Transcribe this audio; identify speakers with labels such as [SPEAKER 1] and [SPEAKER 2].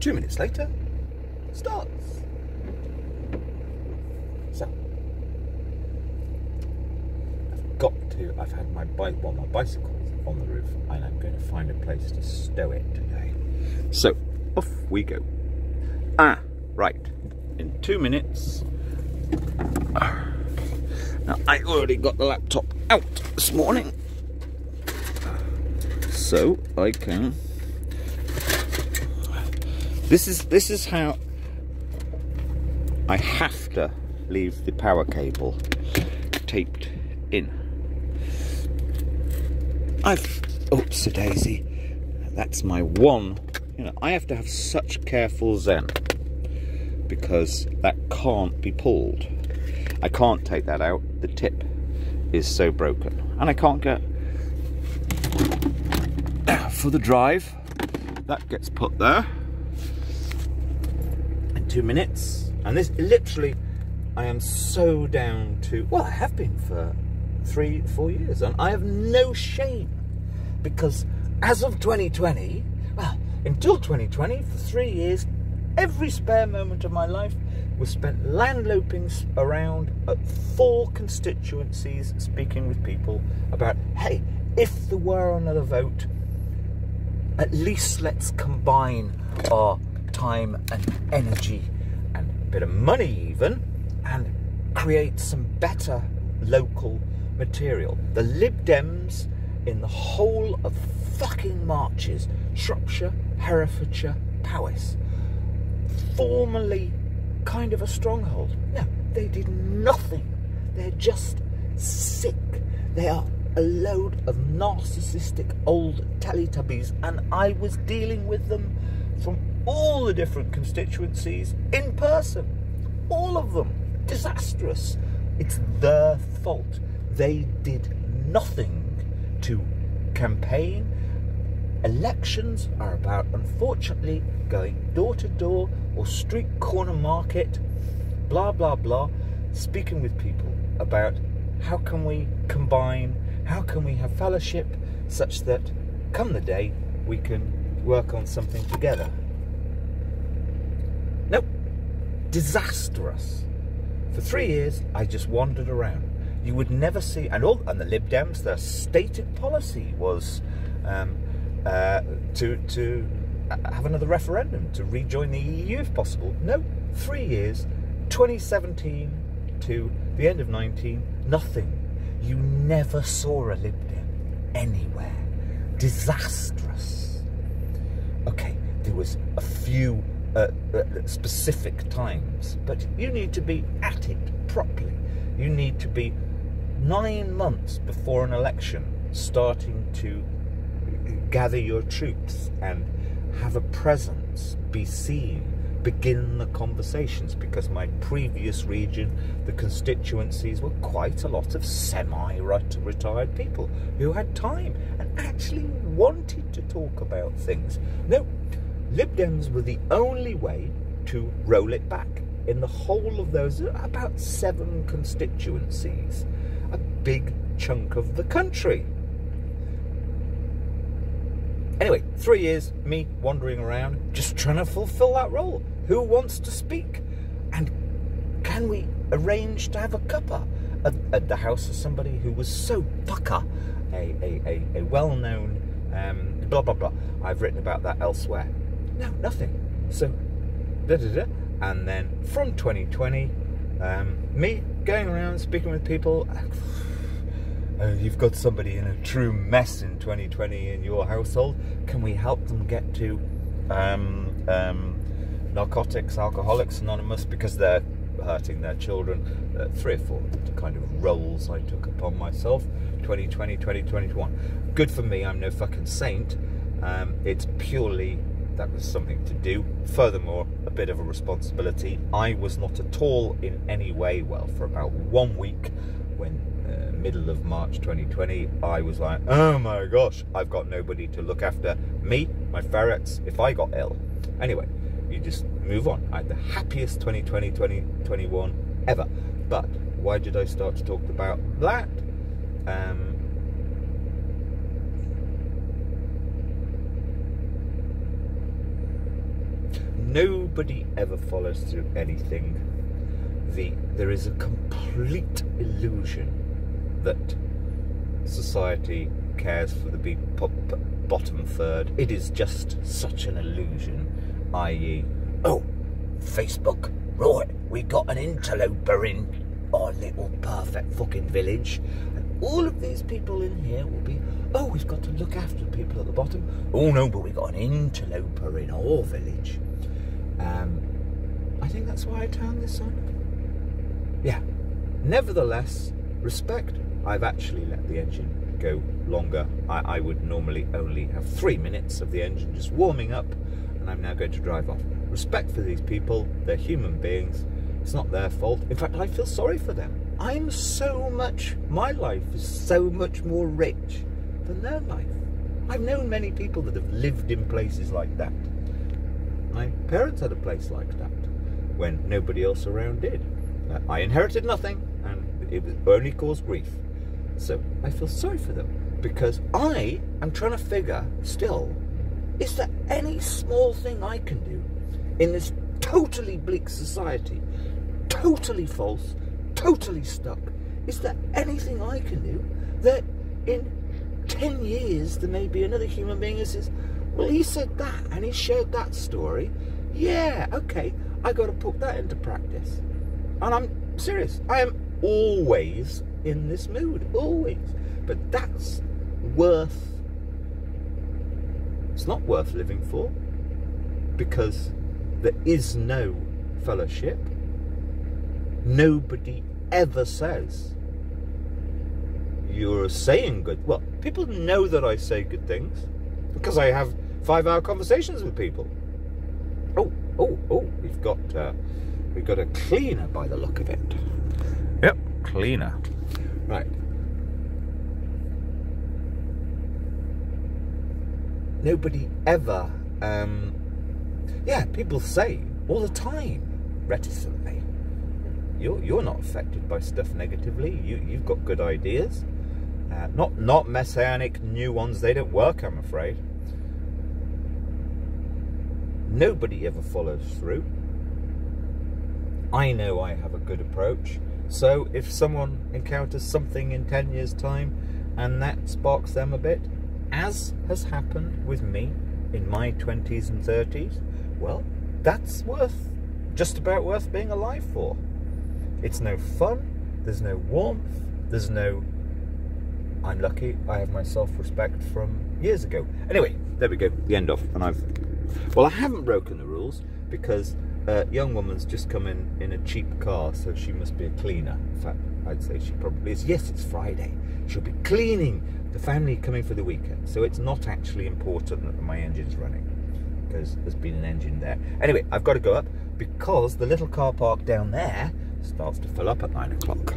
[SPEAKER 1] 2 minutes later, starts. So, I've had my bicycle's on the roof, and I'm going to find a place to stow it today. So, off we go. Right. In 2 minutes. Now, I already got the laptop out this morning, so I can. This is how I have to leave the power cable taped in. Oops-a-daisy. That's my one. You know, I have to have such careful zen because that can't be pulled. I can't take that out. The tip is so broken, and I can't get for the drive. That gets put there in 2 minutes, and this literally, I am so down to. Well, I have been for 3-4 years, and I have no shame because as of 2020, well, until 2020, for 3 years, every spare moment of my life was spent landloping around at 4 constituencies, speaking with people about, hey, if there were another vote, at least let's combine our time and energy and a bit of money even, and create some better local material. The Lib Dems in the whole of fucking Marches, Shropshire, Herefordshire, Powys, formerly kind of a stronghold. No, they did nothing. They're just sick. They are a load of narcissistic old Teletubbies, and I was dealing with them from all the different constituencies in person. All of them. Disastrous. It's their fault. They did nothing to campaign. Elections are about, unfortunately, going door to door or street corner market, blah, blah, blah, speaking with people about how can we combine, how can we have fellowship such that come the day we can work on something together. Nope. Disastrous. For 3 years, I just wandered around. You would never see, and the Lib Dems, their stated policy was to have another referendum to rejoin the EU if possible. No, 3 years, 2017 to the end of 19, nothing. You never saw a Lib Dem anywhere. Disastrous. Okay, there was a few specific times, but you need to be at it properly. You need to be 9 months before an election starting to gather your troops and have a presence, be seen, begin the conversations, because my previous region, the constituencies, were quite a lot of semi-retired people who had time and actually wanted to talk about things. No, Lib Dems were the only way to roll it back. In the whole of those, about 7 constituencies, a big chunk of the country. Anyway, 3 years, me wandering around, just trying to fulfill that role. Who wants to speak? And can we arrange to have a cuppa at the house of somebody who was so pucker, a well-known, blah, blah, blah. I've written about that elsewhere. No, nothing. So, da-da-da. And then from 2020, me going around speaking with people. You've got somebody in a true mess in 2020 in your household. Can we help them get to Narcotics Alcoholics Anonymous because they're hurting their children? 3 or 4 kind of roles I took upon myself. 2020, 2021. Good for me. I'm no fucking saint. It's purely that was something to do. Furthermore, a bit of a responsibility. I was not at all in any way well for about 1 week when middle of March 2020 I was like, oh my gosh, I've got nobody to look after me, my ferrets, if I got ill. Anyway, you just move on. I had the happiest 2020, 2021 ever. But why did I start to talk about that? Nobody ever follows through anything. There is a complete illusion that society cares for the bottom third. It is just such an illusion, i.e., oh, Facebook, right, we got an interloper in our little perfect fucking village, and all of these people in here will be, oh, we've got to look after the people at the bottom. Oh no, but we got an interloper in our village. I think that's why I turned this on. Yeah. Nevertheless, respect. I've actually let the engine go longer. I would normally only have 3 minutes of the engine just warming up, and I'm now going to drive off. Respect for these people. They're human beings. It's not their fault. In fact, I feel sorry for them. My life is so much more rich than their life. I've known many people that have lived in places like that. My parents had a place like that when nobody else around did. I inherited nothing, and it only caused grief. So I feel sorry for them, because I am trying to figure still, is there any small thing I can do in this totally bleak society, totally false, totally stuck? Is there anything I can do that in 10 years there may be another human being who says, well, he said that and he shared that story. Yeah, okay, I got to put that into practice. And I'm serious. I am always in this mood, always. But that's it's not worth living for, because there is no fellowship. Nobody ever says you're saying good. Well, people know that I say good things because I have 5-hour conversations with people. Oh, we've got a cleaner by the look of it. Yep, cleaner. Right. Nobody ever, people say all the time, reticently, you're not affected by stuff negatively. You've got good ideas. Not messianic new ones. They don't work, I'm afraid. Nobody ever follows through. I know I have a good approach. So if someone encounters something in 10 years' time and that sparks them a bit, as has happened with me in my 20s and 30s, well, that's just about worth being alive for. It's no fun, there's no warmth, there's no, I'm lucky, I have my self-respect from years ago. Anyway, there we go, the end of. And I haven't broken the rules, because a young woman's just come in a cheap car, so she must be a cleaner. In fact, I'd say she probably is. Yes, it's Friday. She'll be cleaning the family coming for the weekend, so it's not actually important that my engine's running, because there's been an engine there. Anyway, I've got to go up, because the little car park down there starts to fill up at 9 o'clock.